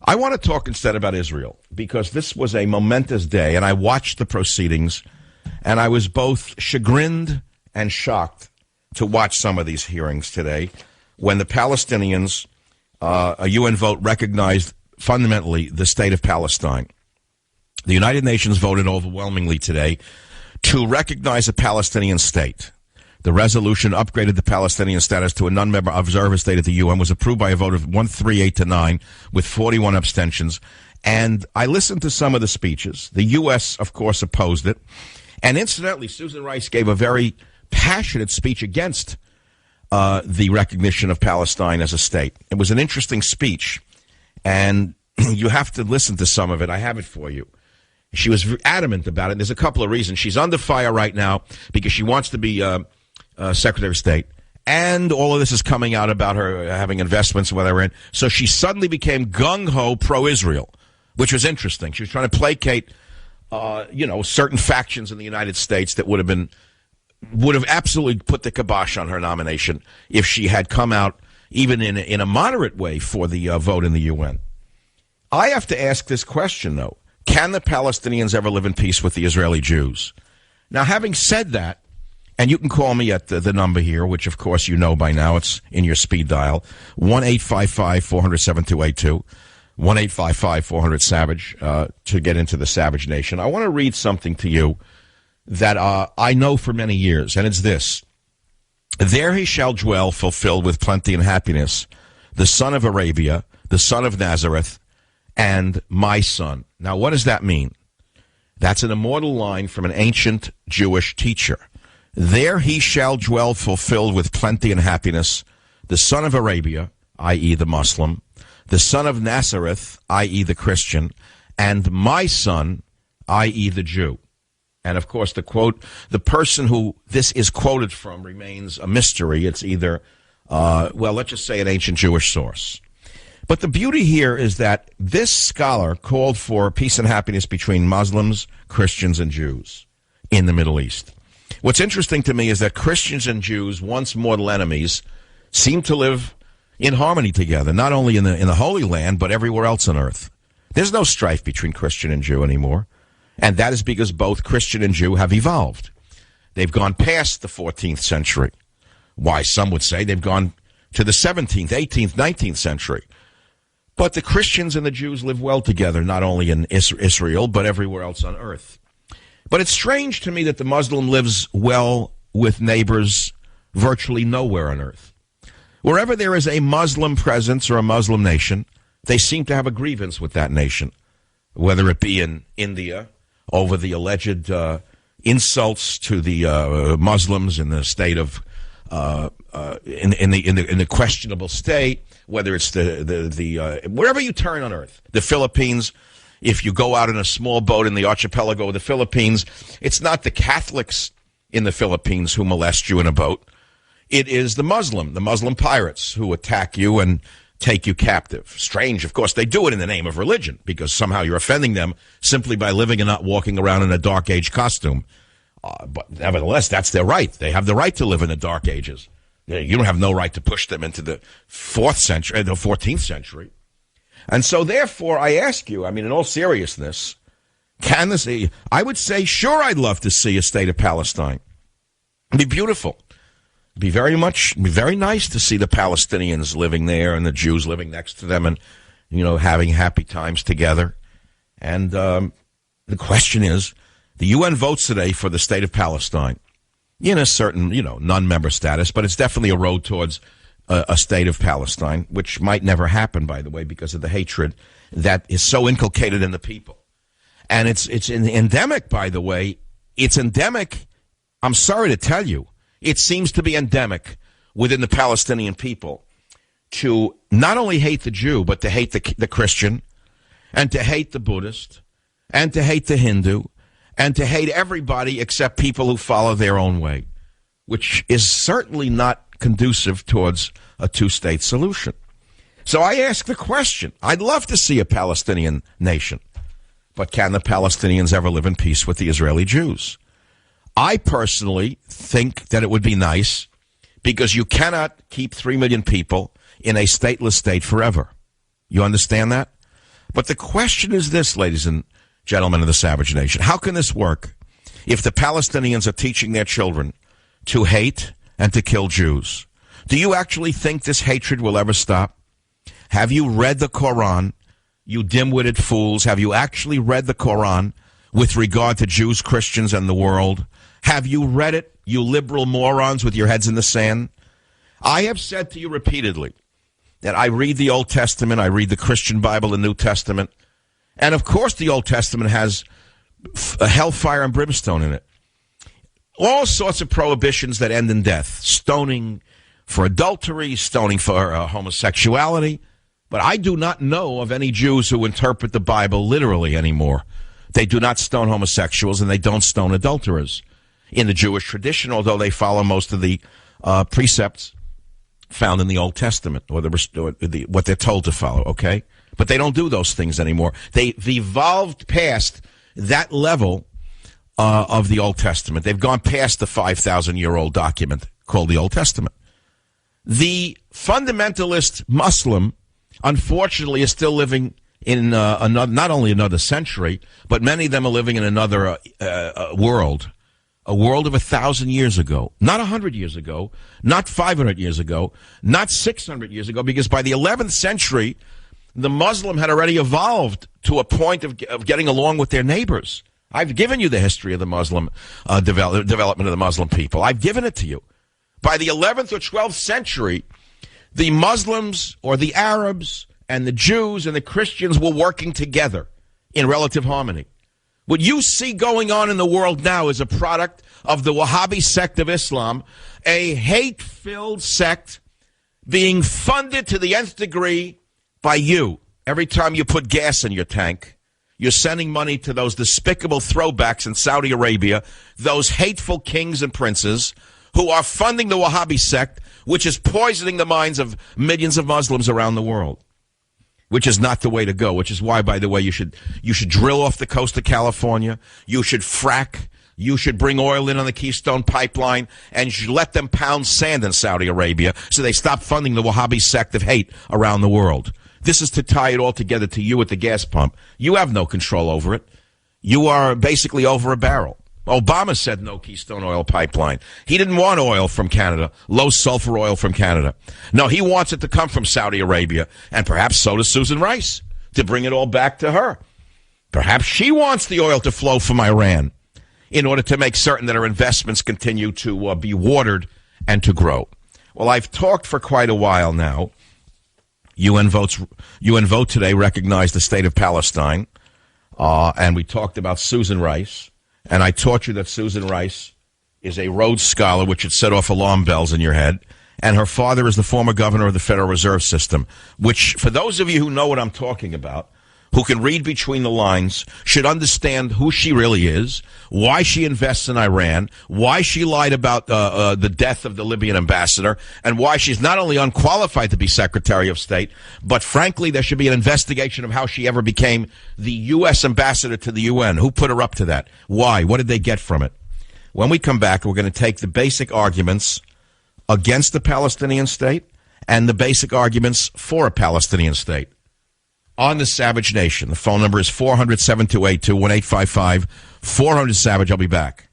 I want to talk instead about Israel, because this was a momentous day, and I watched the proceedings, and I was both chagrined and shocked to watch some of these hearings today when the Palestinians, a UN vote, recognized fundamentally the state of Palestine. The United Nations voted overwhelmingly today to recognize a Palestinian state. The resolution upgraded the Palestinian status to a non-member observer state at the UN, was approved by a vote of 138 to 9 with 41 abstentions. And I listened to some of the speeches. The U.S., of course, opposed it. And incidentally, Susan Rice gave a very passionate speech against the recognition of Palestine as a state. It was an interesting speech, and you have to listen to some of it. I have it for you. She was adamant about it. There's a couple of reasons. She's under fire right now because she wants to be Secretary of State, and all of this is coming out about her having investments and whatever. So she suddenly became gung-ho pro-Israel, which was interesting. She was trying to placate, certain factions in the United States that would have absolutely put the kibosh on her nomination if she had come out even in a moderate way for the vote in the UN. I have to ask this question, though. Can the Palestinians ever live in peace with the Israeli Jews? Now, having said that, and you can call me at the number here, which, of course, you know by now. It's in your speed dial, 1-855-400-7282, 1-855-400-SAVAGE, to get into the Savage Nation. I want to read something to you that I know for many years, and it's this. There he shall dwell, fulfilled with plenty and happiness, the son of Arabia, the son of Nazareth, and my son. Now, what does that mean? That's an immortal line from an ancient Jewish teacher. There he shall dwell, fulfilled with plenty and happiness, the son of Arabia, i.e. the Muslim, the son of Nazareth, i.e. the Christian, and my son, i.e. the Jew. And, of course, the quote, the person who this is quoted from remains a mystery. It's either, let's just say an ancient Jewish source. But the beauty here is that this scholar called for peace and happiness between Muslims, Christians, and Jews in the Middle East. What's interesting to me is that Christians and Jews, once mortal enemies, seem to live in harmony together, not only in the Holy Land, but everywhere else on earth. There's no strife between Christian and Jew anymore, and that is because both Christian and Jew have evolved. They've gone past the 14th century. Why, some would say they've gone to the 17th, 18th, 19th century. But the Christians and the Jews live well together, not only in Israel, but everywhere else on earth. But it's strange to me that the Muslim lives well with neighbors virtually nowhere on earth. Wherever there is a Muslim presence or a Muslim nation, they seem to have a grievance with that nation, whether it be in India over the alleged insults to the Muslims in the state of in the questionable state, whether it's the wherever you turn on earth, the Philippines. If you go out in a small boat in the archipelago of the Philippines, it's not the Catholics in the Philippines who molest you in a boat. It is the Muslim pirates who attack you and take you captive. Strange, of course, they do it in the name of religion because somehow you're offending them simply by living and not walking around in a Dark Age costume. But nevertheless, that's their right. They have the right to live in the Dark Ages. You don't have no right to push them into the 14th century. And so, therefore, I ask you, in all seriousness, can this be? I would say, sure, I'd love to see a state of Palestine. It'd be beautiful. It'd be very nice to see the Palestinians living there and the Jews living next to them and, having happy times together. And the question is, the UN votes today for the state of Palestine in a certain, non-member status, but it's definitely a road towards a state of Palestine, which might never happen, by the way, because of the hatred that is so inculcated in the people. And it's endemic, by the way. It's endemic. I'm sorry to tell you. It seems to be endemic within the Palestinian people to not only hate the Jew, but to hate the Christian, and to hate the Buddhist, and to hate the Hindu, and to hate everybody except people who follow their own way, which is certainly not conducive towards a two-state solution. So I ask the question, I'd love to see a Palestinian nation, but can the Palestinians ever live in peace with the Israeli Jews? I personally think that it would be nice because you cannot keep 3 million people in a stateless state forever. You understand that? But the question is this, ladies and gentlemen of the Savage Nation. How can this work if the Palestinians are teaching their children to hate and to kill Jews? Do you actually think this hatred will ever stop? Have you read the Quran, you dim-witted fools? Have you actually read the Quran with regard to Jews, Christians, and the world? Have you read it, you liberal morons with your heads in the sand? I have said to you repeatedly that I read the Old Testament, I read the Christian Bible, the New Testament, and of course the Old Testament has hellfire and brimstone in it. All sorts of prohibitions that end in death. Stoning for adultery, stoning for homosexuality. But I do not know of any Jews who interpret the Bible literally anymore. They do not stone homosexuals and they don't stone adulterers. In the Jewish tradition, although they follow most of the precepts found in the Old Testament, or what they're told to follow, okay? But they don't do those things anymore. They've evolved past that level of the Old Testament. They've gone past the 5,000-year-old document called the Old Testament. The fundamentalist Muslim, unfortunately, is still living in not only another century, but many of them are living in another world. A world of 1,000 years ago, not 100 years ago, not 500 years ago, not 600 years ago, because by the 11th century, the Muslim had already evolved to a point of getting along with their neighbors. I've given you the history of the Muslim development of the Muslim people. I've given it to you. By the 11th or 12th century, the Muslims or the Arabs and the Jews and the Christians were working together in relative harmony. What you see going on in the world now is a product of the Wahhabi sect of Islam, a hate-filled sect being funded to the nth degree by you. Every time you put gas in your tank, you're sending money to those despicable throwbacks in Saudi Arabia, those hateful kings and princes who are funding the Wahhabi sect, which is poisoning the minds of millions of Muslims around the world. Which is not the way to go, which is why, by the way, you should drill off the coast of California. You should frack. You should bring oil in on the Keystone Pipeline, and you should let them pound sand in Saudi Arabia so they stop funding the Wahhabi sect of hate around the world. This is to tie it all together to you at the gas pump. You have no control over it. You are basically over a barrel. Obama said no Keystone Oil Pipeline. He didn't want oil from Canada, low sulfur oil from Canada. No, he wants it to come from Saudi Arabia, and perhaps so does Susan Rice, to bring it all back to her. Perhaps she wants the oil to flow from Iran in order to make certain that her investments continue to be watered and to grow. Well, I've talked for quite a while now. UN vote today recognized the state of Palestine, and we talked about Susan Rice. And I taught you that Susan Rice is a Rhodes Scholar, which should set off alarm bells in your head. And her father is the former governor of the Federal Reserve System, which, for those of you who know what I'm talking about, who can read between the lines, should understand who she really is, why she invests in Iran, why she lied about the death of the Libyan ambassador, and why she's not only unqualified to be Secretary of State, but frankly, there should be an investigation of how she ever became the U.S. ambassador to the UN. Who put her up to that? Why? What did they get from it? When we come back, we're going to take the basic arguments against the Palestinian state and the basic arguments for a Palestinian state on the Savage Nation. The phone number is 400-7282-1855, 400-SAVAGE. I'll be back.